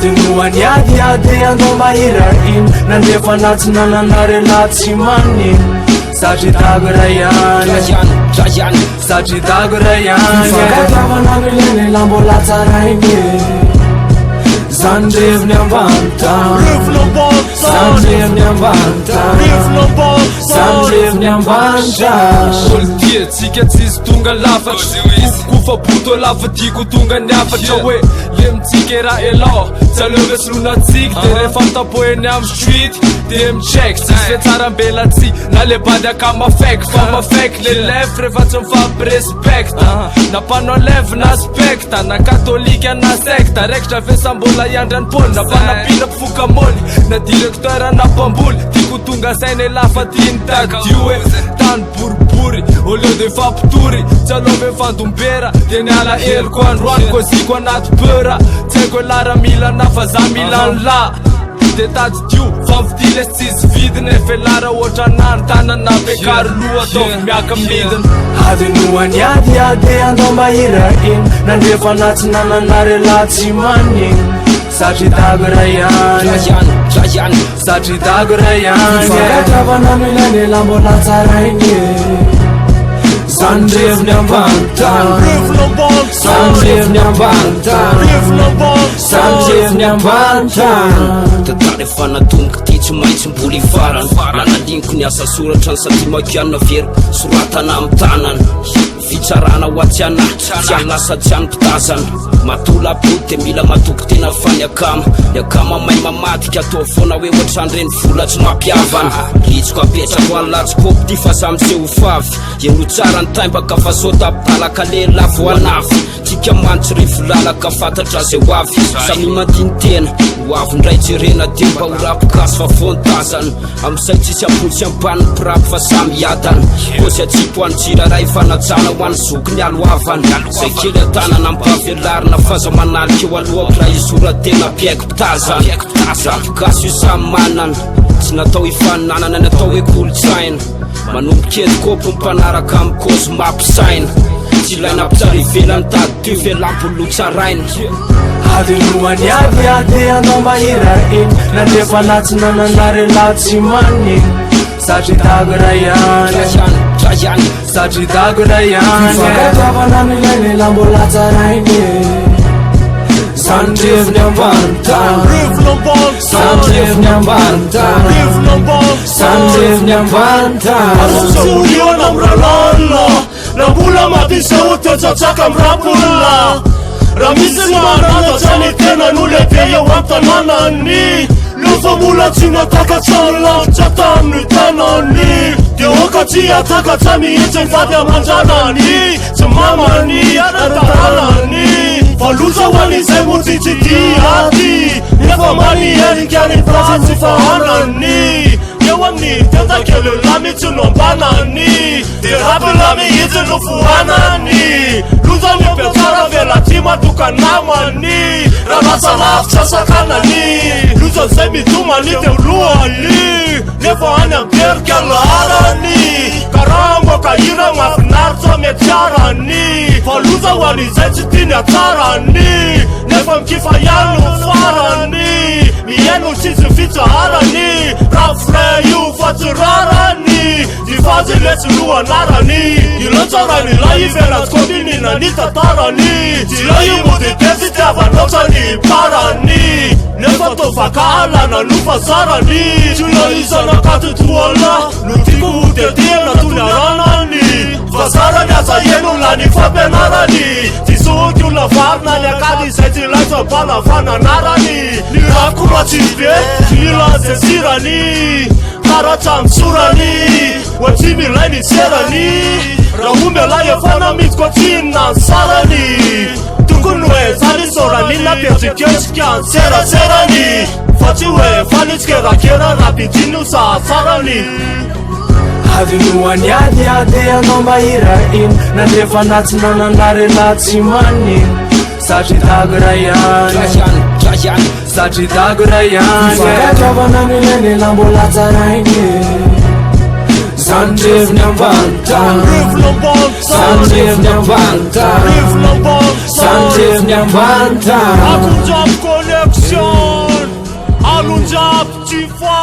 adinoany adiady andao mahira ino nandefa natsinananarela tsy manino satria dago ray ihany satria dago ray ihany fagatavanamileny la mbola tsarainy zandreviny ambanitazandreviny ambanitazandreviny ambanitra olo tsika tsisy tonga lafatra kofa boto lafa tiako tonga ny afatra hoe le mitsika raha elo tsy aleovesolonantsika de rehefa mitapoeny am street de micheck tsisy fiatsarambela tsy na le bady akamafaiky fa mafaiky le lef rehefa tsy mifampirespekta na mpanao leve na spekta na katolika na sekta raikitra vesambola iandrany pôly na panapila mpifokamoly na directeur na mpamboly tiako tonga sainy lafa tiany tadio hoe tany boribory oleo de fampitory tsy alove fandombera de ny ala eloko androany koziko anaty beura tsy haiko lara milana fa za milany la de tady dio famfitile tsisy vidiny felara ohatra nany tanana bekary loha ataovy miaka midiny adinoany adiady andao mahira ino nandrefa natsinananarela tsy manino satria dago ray ihany satria dago ray ihany fagatavanamilany la mbola tsarainy zandreviny ambanita zandreviny ambanita zandreviny ambanita tatary efa natomboky ty tsy maintsy mbola ifarany nanaliniko ny asa soratra ny sady makianina veriko soratana amy tanany fitsarana ho atsy ana tsy any lasa tsy any mpitazana matola pody de mila matoko tena fa ny akama may mamadika atao foana hoe ohatrandreny volatsy mampiavana ritsiko apetrako anylatsikopy ty fa za miseho favy eno tsara ny taimbaka fa sota talaka le lavo anafy tsika manitsy rivo lalaka fantatra azy ho avy samy mandiny tena ho avy ndray jerena de mba ho rapokasy fa fontazana amizay tsisy ambony sy ambany mpirapy fa samy adana kosy atsipo any tsiraray fanajana ho any zoky ny aloavana zay kely atanana mpavelarina faza manaliky eo alohako raha izoratena piaiko mpitazana rapokasy io samy manana tsy natao ifaninanana natao hoe kolotsaina manomboky edikopy mpanaraka amy kozy mampisaina tsy ilaina mpitsara ivelany tady teo velambololotsaraina adinoany adiady andao mahira ino nandrefa natsinananarela tsy manino satria dago ray ihany satria dago ray ihany fagatavanamilany la mbola tsarainy zandreviny ambanita zandreviny ambanita zandreviny ambanita azosaoliona amy ralalona na mbola matiseo tetsatsaka amy rapolona raha misy ny manandatsany tena no lehibe eo amy tanànany lofa mbola tsy natakatsany lavitra taminy tanany de okatsy atakatsy mihitsy mivady amanjanany tsy mamany anatanany falosa ho an'izay motsitsy diady nefa manieriky any pratsy fa anany eo amin'ny tentakely lamitsy no ambanany de rapela mihitsy no foanany lozany ampiatsara vela tsy matoka namany raha lasa lavitra sakanany lozan'izay mitomany teo lohany nefa any amterika larany karamboka ira mafinaritra miatsiarany fa loza ho an'izay tsy tiany atsarany nefa mikifa ihany no farany miaino tsisy fitsaharany raha fray io fa tsy rarany difazy letsy lohanarany ilatsarany la ivelatsikominina ny tantarany tsy la io modetesy tiavanaotsany parany nefa tovakahalana no fasarany tsy la isanakatotoala no tiako hotetena tony aranany fasarany aza eno lany fampianarany ty soky olona varina ny akady izay tsy laitsa balafananarany ny rako matsibe tsy lazesirany karatsamy sorany wa tsy milay ny serany raha omby alay efa namitsiko atsinina ny sarany tokony hoe zany sorany napiatriketsika ny seraserany fa tsy hoe fanitsikerakera rapidiny sasarany adinoany adiady andao mahira ino nandrefa natsinananarela tsy manino satria dago ray ihany satria dago ray ihany fagatavanamilany la mbola tsarainy zandreviny ambanita zandreviny ambanita zandreviny ambanita akonjamy connexion champion alonjap tsy fa